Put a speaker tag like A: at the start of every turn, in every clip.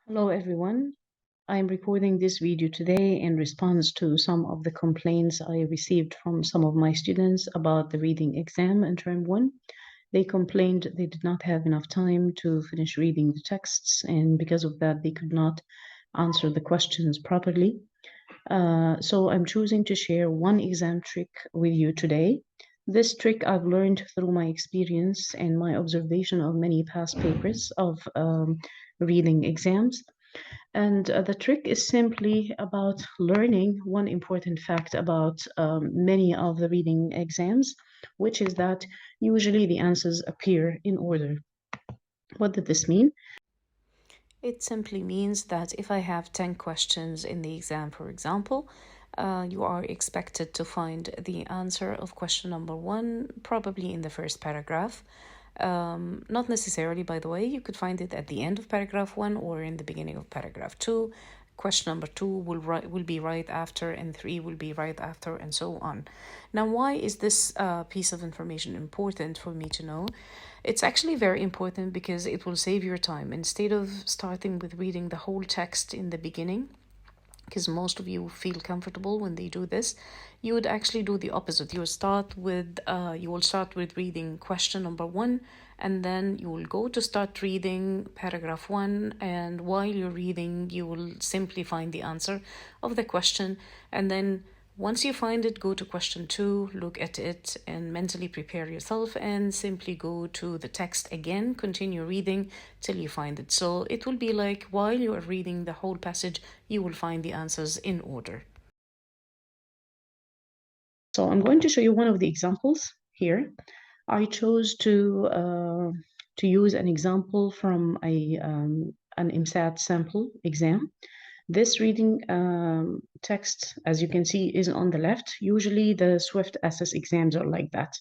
A: Hello everyone. I'm recording this video today in response to some of the complaints I received from some of my students about the reading exam in term 1. They complained they did not have enough time to finish reading the texts, and because of that they could not answer the questions properly. So I'm choosing to share one exam trick with you today. This trick I've learned through my experience and my observation of many past papers of reading exams. And the trick is simply about learning one important fact about many of the reading exams, which is that usually the answers appear in order. What did this mean?
B: It simply means that if I have 10 questions in the exam, for example, you are expected to find the answer of question number 1 probably in the first paragraph. Not necessarily, by the way, you could find it at the end of paragraph 1 or in the beginning of paragraph 2. Question number 2 will be right after, and 3 will be right after, and so on. Now, why is this piece of information important for me to know? It's actually very important because it will save your time. Instead of starting with reading the whole text in the beginning, because most of you feel comfortable when they do this, you would actually do the opposite. You will start with reading question number 1, and then you will go to start reading paragraph 1, and while you're reading you will simply find the answer of the question, and then once you find it, go to question 2, look at it, and mentally prepare yourself, and simply go to the text again, continue reading till you find it. So it will be like while you are reading the whole passage, you will find the answers in order.
A: So I'm going to show you one of the examples here. I chose to use an example from an Emsat sample exam. This reading text, as you can see, is on the left. Usually the Swift SS exams are like that.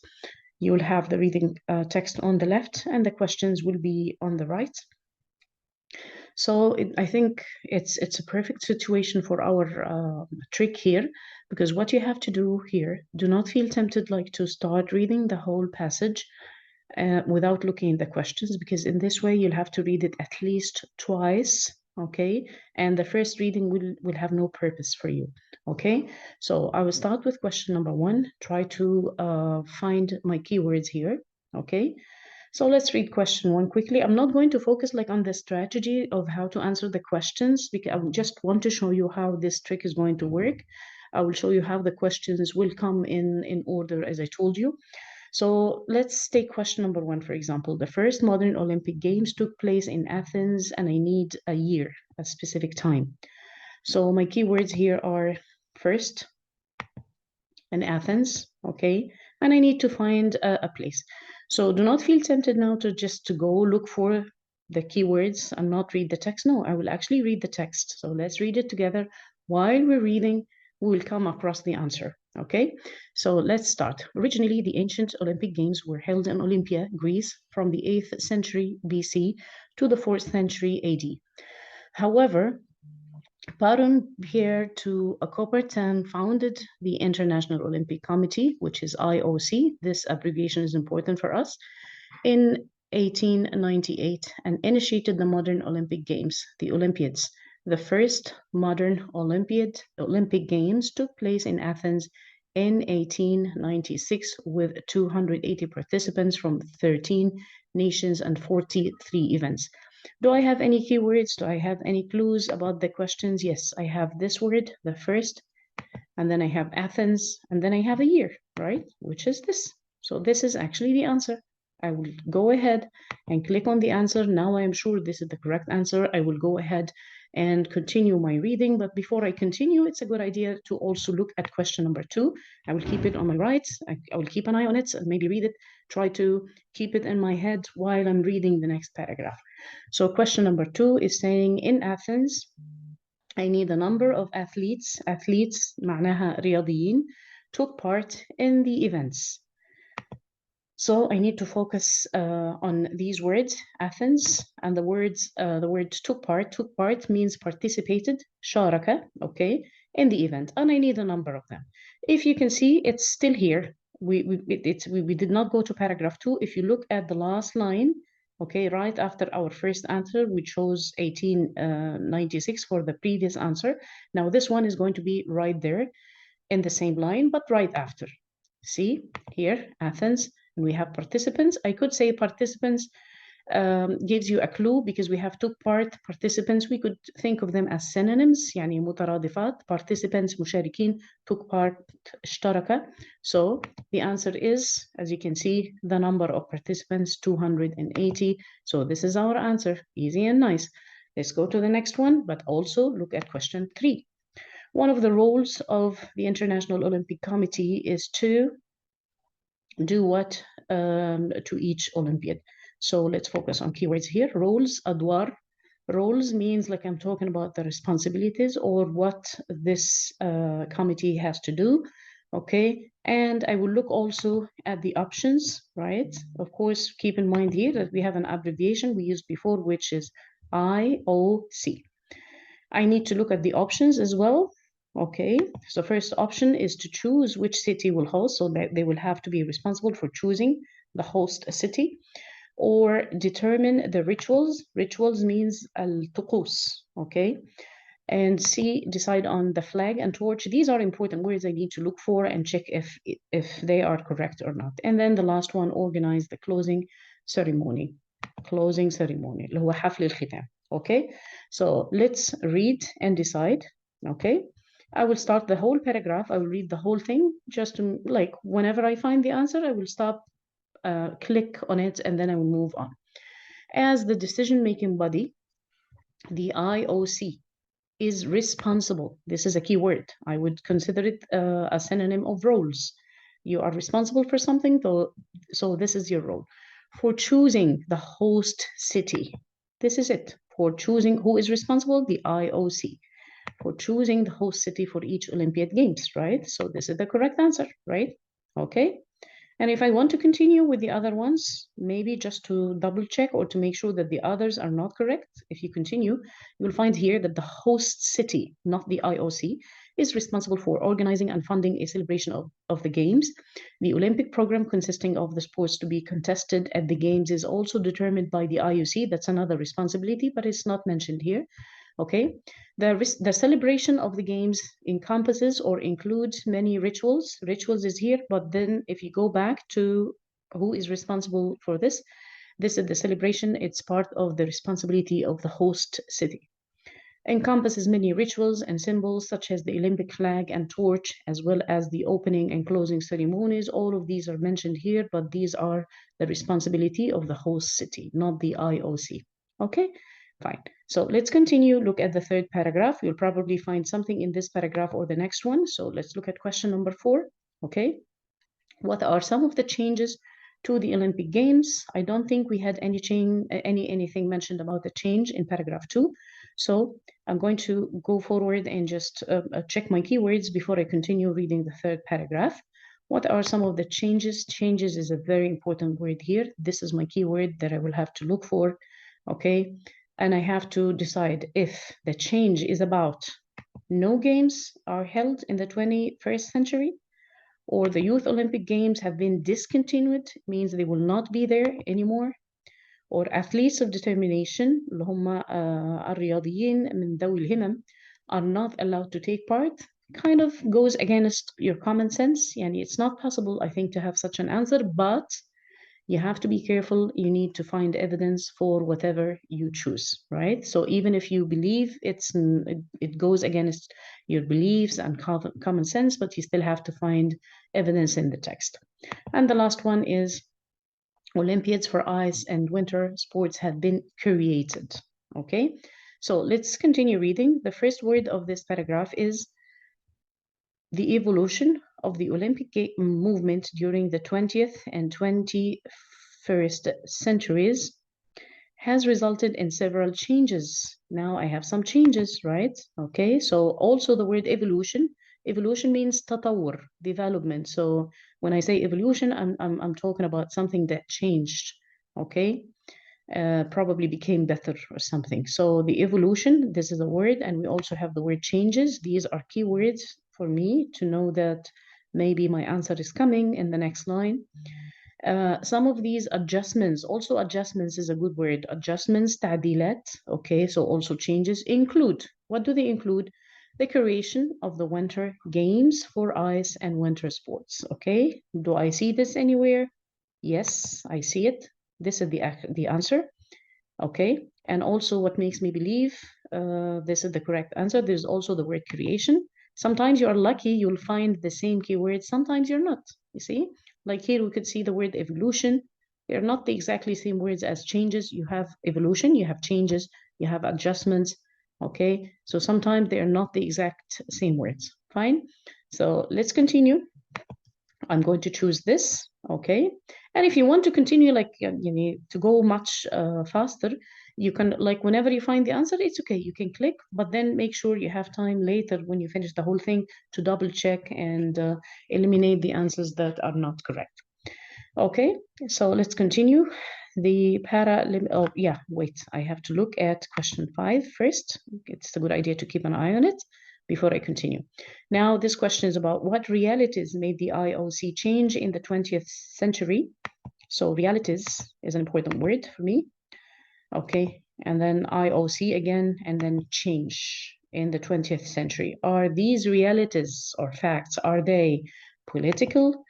A: You'll have the reading text on the left and the questions will be on the right. So I think it's a perfect situation for our trick here, because what you have to do here, do not feel tempted like to start reading the whole passage without looking at the questions, because in this way you'll have to read it at least twice, okay? And the first reading will have no purpose for you, okay? So I will start with question number 1, try to find my keywords here, okay? So let's read question 1 quickly. I'm not going to focus like on the strategy of how to answer the questions, because I just want to show you how this trick is going to work. I will show you how the questions will come in order as I told you. So let's take question number 1, for example. The first modern Olympic Games took place in Athens, and I need a year, a specific time. So my keywords here are first and Athens, okay? And I need to find a place. So do not feel tempted now to just to go look for the keywords and not read the text. No, I will actually read the text. So let's read it together. While we're reading, we will come across the answer, okay? So let's start. Originally, the ancient Olympic Games were held in Olympia, Greece, from the 8th century BC to the 4th century AD. However, Baron Pierre to Coubertin founded the International Olympic Committee, which is IOC. This abbreviation is important for us, in 1898 and initiated the modern Olympic Games, the Olympiads. The first modern Olympic Games took place in Athens in 1896 with 280 participants from 13 nations and 43 events. Do I have any keywords? Do I have any clues about the questions? Yes, I have this word, the first, and then I have Athens, and then I have a year, right? Which is this. So this is actually the answer. I will go ahead and click on the answer. Now I am sure this is the correct answer. I will go ahead and continue my reading. But before I continue, it's a good idea to also look at question number 2. I will keep it on my right. I will keep an eye on it and maybe read it. Try to keep it in my head while I'm reading the next paragraph. So question number 2 is saying, in Athens, I need a number of athletes. Athletes معناها رياضيين took part in the events. So I need to focus on these words, Athens, and the word took part. Took part means participated, شارك, okay, in the event, and I need a number of them. If you can see, it's still here. We did not go to paragraph 2. If you look at the last line, Okay, right after our first answer, we chose 1896 for the previous answer. Now this one is going to be right there in the same line, but right after. See here, Athens, and we have participants. I could say participants gives you a clue because we have took part participants. We could think of them as synonyms, يعني مترادفات. Participants مشاركين, took part اشترك. So the answer is, as you can see, the number of participants 280. So this is our answer, easy and nice. Let's go to the next one, but also look at question 3. One of the roles of the International Olympic Committee is to do what to each Olympiad. So let's focus on keywords here. Roles, adwar. Roles means like I'm talking about the responsibilities or what this committee has to do. Okay, and I will look also at the options, right? Of course, keep in mind here that we have an abbreviation we used before, which is IOC. I need to look at the options as well. Okay, so first option is to choose which city will host, so that they will have to be responsible for choosing the host city, or determine the rituals. Rituals means al-tuqus, okay? And C, decide on the flag and torch. These are important words I need to look for and check if they are correct or not. And then the last one, organize the closing ceremony. Closing ceremony, اللي هو حفل الختام. Okay, so let's read and decide. Okay, I will start the whole paragraph. I will read the whole thing just to, like, whenever I find the answer, I will stop, click on it, and then I will move on. As the decision-making body, the IOC is responsible. This is a key word. I would consider it a synonym of roles. You are responsible for something, so this is your role. For choosing the host city. This is it. For choosing who is responsible, the IOC. For choosing the host city for each Olympiad Games, right? So this is the correct answer, right? Okay. And if I want to continue with the other ones, maybe just to double check or to make sure that the others are not correct, if you continue, you'll find here that the host city, not the IOC, is responsible for organizing and funding a celebration of the Games. The Olympic program consisting of the sports to be contested at the Games is also determined by the IOC. That's another responsibility, but it's not mentioned here. Okay, the celebration of the games encompasses or includes many rituals. Rituals is here, but then if you go back to who is responsible for this is the celebration. It's part of the responsibility of the host city. Encompasses many rituals and symbols such as the Olympic flag and torch, as well as the opening and closing ceremonies. All of these are mentioned here, but these are the responsibility of the host city, not the IOC. Okay, fine. So let's continue. Look at the third paragraph. You'll probably find something in this paragraph or the next one. So let's look at question number 4. Okay, what are some of the changes to the Olympic Games? I don't think we had anything mentioned about the change in paragraph 2. So I'm going to go forward and just check my keywords before I continue reading the third paragraph. What are some of the changes? Changes is a very important word here. This is my keyword that I will have to look for, okay? And I have to decide if the change is about no games are held in the 21st century, or the Youth Olympic Games have been discontinued, means they will not be there anymore, or athletes of determination اللي هم الرياضيين من ذوي الهمم are not allowed to take part. Kind of goes against your common sense. Yani it's not possible, I think, to have such an answer, but you have to be careful. You need to find evidence for whatever you choose, right? So even if you believe it goes against your beliefs and common sense, but you still have to find evidence in the text. And the last one is Olympiads for ice and winter sports have been created. Okay, so let's continue reading. The first word of this paragraph is the evolution of the Olympic movement during the 20th and 21st centuries has resulted in several changes. Now I have some changes, right? Okay, so also the word evolution. Evolution means tatawur, development. So when I say evolution, I'm talking about something that changed, okay? Probably became better or something. So the evolution, this is a word, and we also have the word changes. These are keywords for me to know that maybe my answer is coming in the next line. Some of these adjustments, also adjustments is a good word, adjustments, تعديلات, okay, so also changes include, what do they include? The creation of the winter games for ice and winter sports, okay? Do I see this anywhere? Yes, I see it. This is the answer, okay? And also what makes me believe this is the correct answer, there's also the word creation. Sometimes you're lucky, you'll find the same keyword, sometimes you're not, you see? Like here we could see the word evolution. They're not the exactly same words as changes. You have evolution, you have changes, you have adjustments, okay? So sometimes they're not the exact same words, fine? So let's continue. I'm going to choose this, okay? And if you want to continue, like, you need to go much faster, you can, like, whenever you find the answer, it's okay, you can click, but then make sure you have time later when you finish the whole thing to double check and eliminate the answers that are not correct. Okay, so let's continue. The oh yeah, wait, I have to look at question 5 first. It's a good idea to keep an eye on it before I continue. Now, this question is about what realities made the IOC change in the 20th century. So realities is an important word for me. Okay, and then IOC again, and then change in the 20th century. Are these realities or facts, are they political,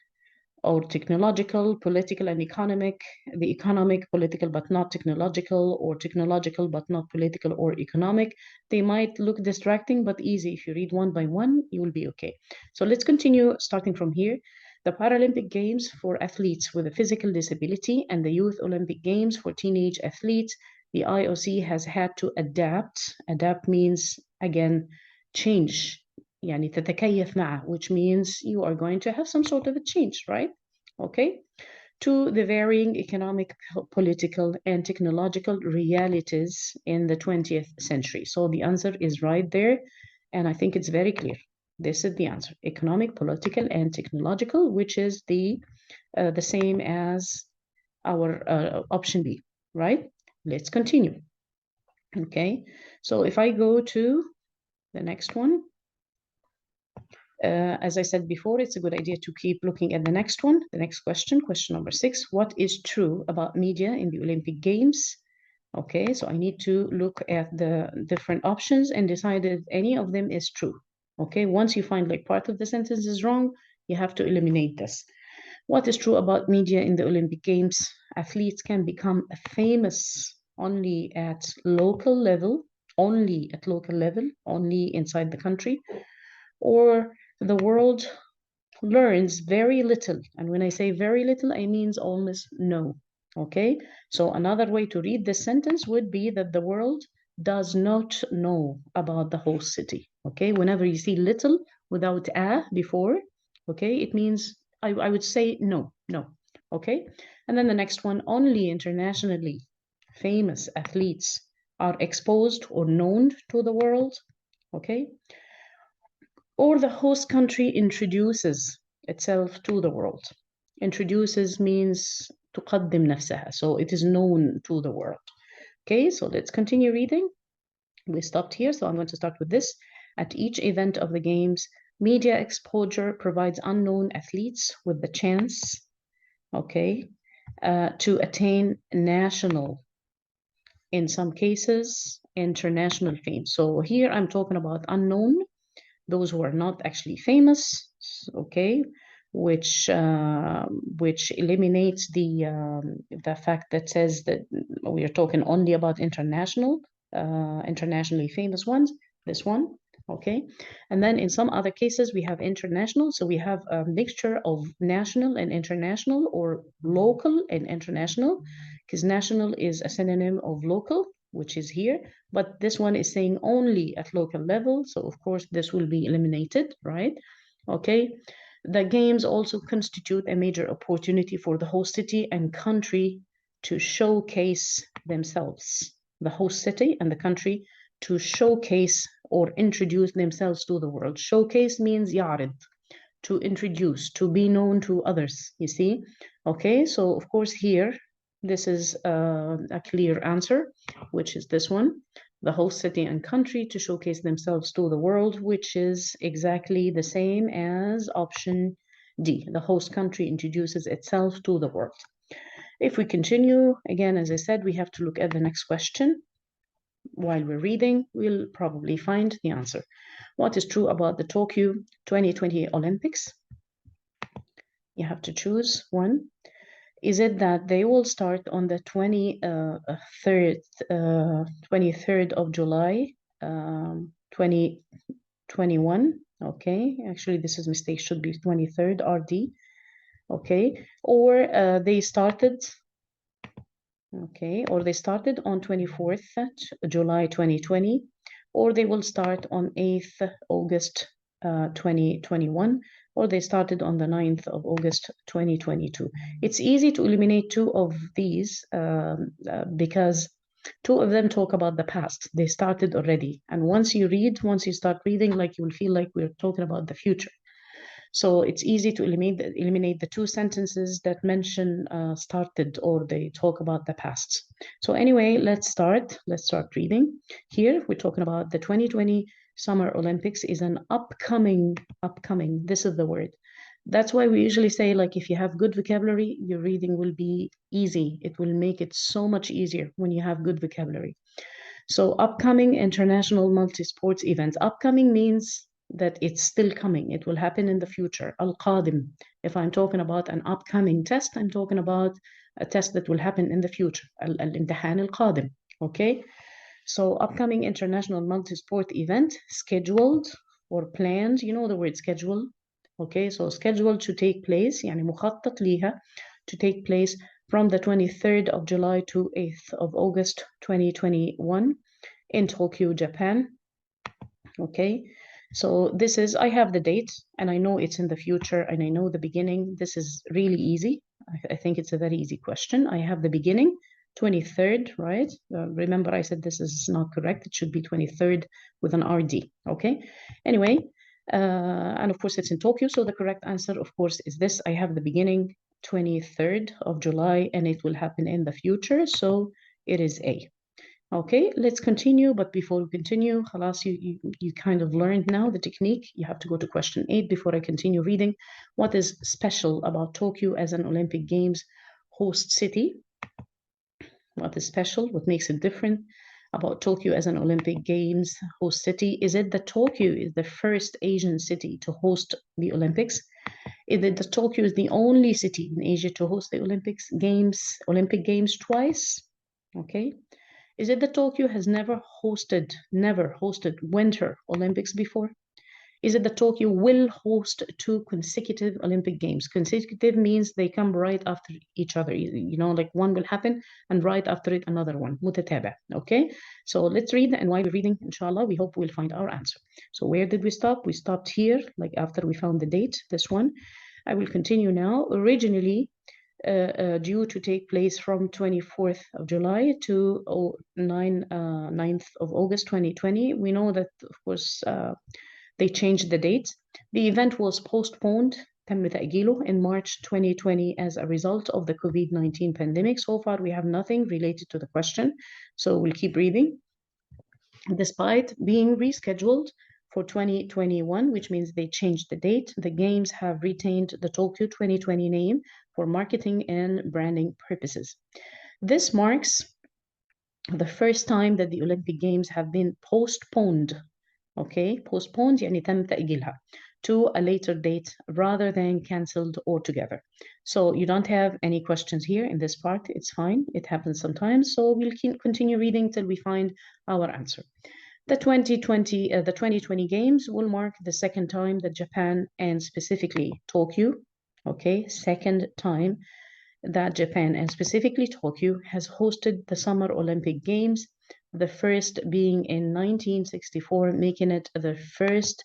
A: or technological, political and economic, the economic, political but not technological, or technological but not political or economic? They might look distracting, but easy. If you read one by one, you will be okay. So let's continue starting from here. The Paralympic Games for athletes with a physical disability and the Youth Olympic Games for teenage athletes, the IOC has had to adapt. Adapt means, again, change. يعني تتكيف معه, which means you are going to have some sort of a change, right? Okay, to the varying economic, political, and technological realities in the 20th century. So the answer is right there, and I think it's very clear. This is the answer: economic, political, and technological, which is the same as our option B, right? Let's continue. Okay, so if I go to the next one. As I said before, it's a good idea to keep looking at the next one, the next question, question number 6. What is true about media in the Olympic Games? Okay, so I need to look at the different options and decide if any of them is true. Okay, once you find like part of the sentence is wrong, you have to eliminate this. What is true about media in the Olympic Games? Athletes can become famous only at local level, only inside the country, or the world learns very little. And when I say very little, I mean almost no. Okay, so another way to read this sentence would be that the world does not know about the host city. Okay, whenever you see little without a before, okay, it means I would say no. Okay, and then the next one, only internationally famous athletes are exposed or known to the world. Okay, or the host country introduces itself to the world. Introduces means تقدم نفسها, so it is known to the world. Okay, so let's continue reading. We stopped here, so I'm going to start with this. At each event of the games, media exposure provides unknown athletes with the chance, okay, to attain national, in some cases, international fame. So here I'm talking about unknown, those who are not actually famous, okay, which eliminates the fact that says that we are talking only about internationally famous ones, this one, okay. And then in some other cases we have international, so we have a mixture of national and international, or local and international, because national is a synonym of local, which is here, but this one is saying only at local level, so of course this will be eliminated, right? Okay, the games also constitute a major opportunity for the host city and country to showcase themselves, the host city and the country to showcase or introduce themselves to the world. Showcase means يعرض, to introduce, to be known to others, you see? Okay, so of course here, this is a clear answer, which is this one, the host city and country to showcase themselves to the world, which is exactly the same as option D, the host country introduces itself to the world. If we continue, again, as I said, we have to look at the next question. While we're reading, we'll probably find the answer. What is true about the Tokyo 2020 Olympics? You have to choose one. Is it that they will start on the 23rd of July, 2021? Okay, actually this is mistake, should be 23rd RD. Okay, or they started on 24th July 2020, or they will start on 8th August 2021, or they started on the 9th of August 2022. It's easy to eliminate two of these because two of them talk about the past. They started already. And once you start reading, like you will feel like we're talking about the future. So it's easy to eliminate the two sentences that mention started or they talk about the past. So anyway, let's start reading. Here we're talking about the 2020 Summer Olympics is an upcoming, this is the word. That's why we usually say, like, if you have good vocabulary, your reading will be easy. It will make it so much easier when you have good vocabulary. So upcoming international multi-sports event. Upcoming means that it's still coming. It will happen in the future. Al-Qadim. If I'm talking about an upcoming test, I'm talking about a test that will happen in the future. Al-Imtihan al-Qadim. Okay? So upcoming international multi-sport event, scheduled or planned. You know the word schedule. Okay, so scheduled to take place, يعني مخطط ليها, to take place from the 23rd of July to 8th of August 2021 in Tokyo, Japan. Okay, so this is, I have the date and I know it's in the future and I know the beginning. This is really easy. I think it's a very easy question. I have the beginning, 23rd, right? Remember I said this is not correct. It should be 23rd with an RD, okay? Anyway, and of course it's in Tokyo, so the correct answer, of course, is this. I have the beginning, 23rd of July, and it will happen in the future, so it is A. Okay, let's continue, but before we continue, خلاص, you kind of learned now the technique. You have to go to question 8 before I continue reading. What is special about Tokyo as an Olympic Games host city? What is special? What makes it different about Tokyo as an Olympic Games host city? Is it that Tokyo is the first Asian city to host the Olympics? Is it that Tokyo is the only city in Asia to host the Olympic Games twice? Okay. Is it that Tokyo has never hosted Winter Olympics before? Is it that Tokyo will host 2 consecutive Olympic Games? Consecutive means they come right after each other. You know, like one will happen and right after it, another one. متتابع. Okay? So let's read, and while we're reading, inshallah, we hope we'll find our answer. So where did we stop? We stopped here, like after we found the date, this one. I will continue now. Originally, due to take place from 24th of July to 9th of August 2020. We know that, of course, they changed the date. The event was postponed تم تأجيله in March 2020 as a result of the COVID-19 pandemic. So far, we have nothing related to the question, so we'll keep reading. Despite being rescheduled for 2021, which means they changed the date, the Games have retained the Tokyo 2020 name for marketing and branding purposes. This marks the first time that the Olympic Games have been postponed. Okay, postponed يعني تم تأجيلها to a later date rather than cancelled altogether. So you don't have any questions here in this part. It's fine. It happens sometimes. So we'll continue reading till we find our answer. The 2020 Games will mark the second time that Japan, and specifically Tokyo, okay, second time that Japan and specifically Tokyo has hosted the Summer Olympic Games, the first being in 1964, making it the first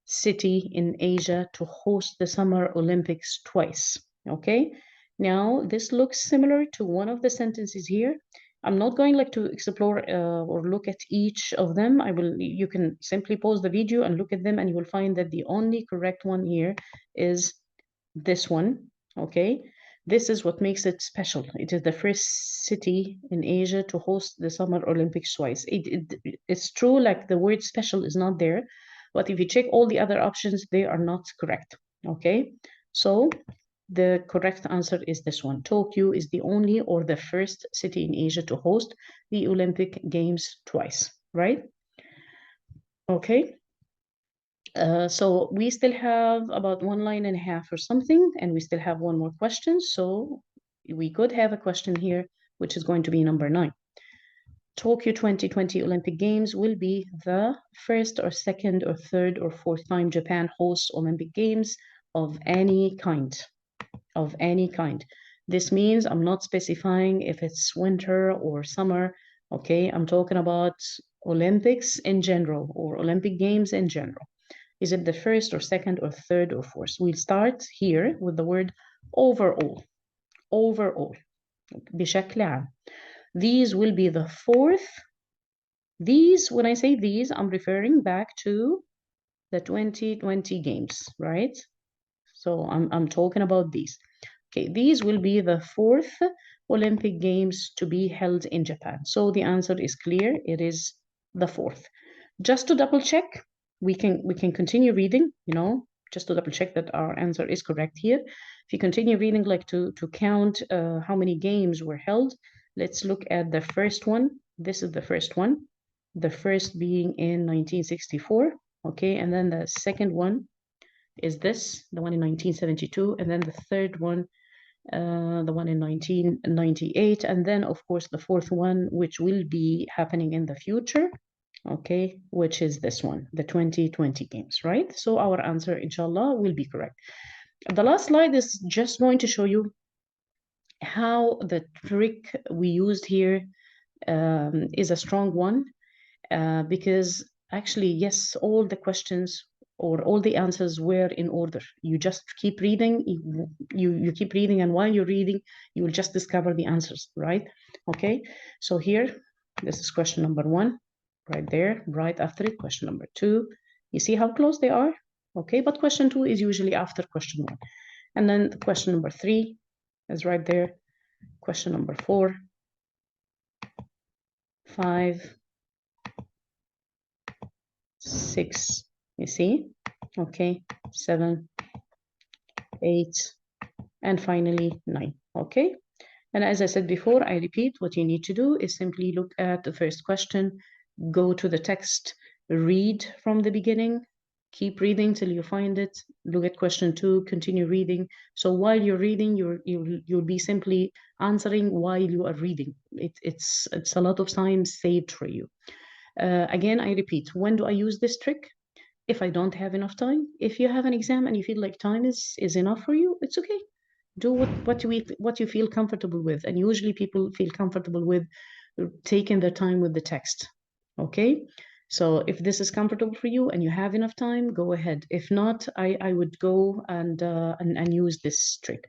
A: city in Asia to host the Summer Olympics twice. Okay, now this looks similar to one of the sentences here. I'm not going to explore or look at each of them. You can simply pause the video and look at them, and you will find that the only correct one here is this one. Okay, this is what makes it special. It is the first city in Asia to host the Summer Olympics twice. It's true, like the word special is not there, but if you check all the other options, they are not correct. Okay, So the correct answer is this one. Tokyo is the only or the first city in Asia to host the Olympic Games twice, right? Okay. So we still have about 1.5 lines or something, and we still have one more question. So we could have a question here, which is going to be number 9. Tokyo 2020 Olympic Games will be the first or second or third or fourth time Japan hosts Olympic Games of any kind. Of any kind. This means I'm not specifying if it's winter or summer. Okay, I'm talking about Olympics in general or Olympic Games in general. Is it the first or second or third or fourth? We'll start here with the word overall. Overall. بشكل عام. These will be the fourth. These, when I say these, I'm referring back to the 2020 games, right? So I'm talking about these. Okay, these will be the fourth Olympic Games to be held in Japan. So the answer is clear. It is the fourth. Just to double check, we can continue reading, you know, just to double check that our answer is correct here. If you continue reading, like to count how many games were held, let's look at the first one. This is the first one. The first being in 1964. Okay, and then the second one is this, the one in 1972, and then the third one, the one in 1998, and then of course the fourth one, which will be happening in the future, okay, which is this one, the 2020 games, right? So our answer, inshallah, will be correct. The last slide is just going to show you how the trick we used here is a strong one, because actually, yes, all the questions or all the answers were in order. You just keep reading, you keep reading, and while you're reading, you will just discover the answers, right? Okay, so here, this is question number 1, right there, right after it, question number 2. You see how close they are? Okay, but question 2 is usually after question 1. And then the question number 3 is right there, question number 4, 5, 6, you see? Okay, 7, 8, and finally 9, okay? And as I said before, I repeat, what you need to do is simply look at the first question, go to the text, read from the beginning, keep reading till you find it, look at question 2, continue reading. So while you're reading, you'll be simply answering while you are reading. It's a lot of time saved for you. Again, I repeat, when do I use this trick? If I don't have enough time. If you have an exam and you feel like time is enough for you, it's okay. Do what you feel comfortable with. And usually people feel comfortable with taking their time with the text. Okay? So if this is comfortable for you and you have enough time, go ahead. If not, I would go and use this trick.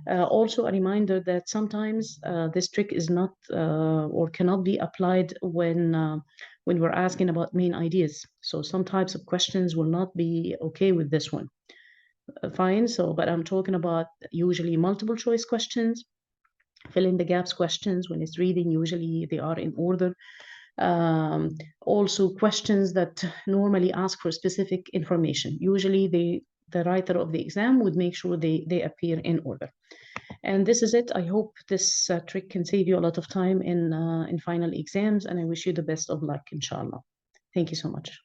A: Also, a reminder that sometimes this trick is not or cannot be applied when we're asking about main ideas. So some types of questions will not be okay with this one. Fine. So, but I'm talking about usually multiple choice questions, fill in the gaps questions. When it's reading, usually they are in order. Also questions that normally ask for specific information. Usually the writer of the exam would make sure they appear in order. And this is it. I hope this trick can save you a lot of time in final exams, and I wish you the best of luck, inshallah. Thank you so much.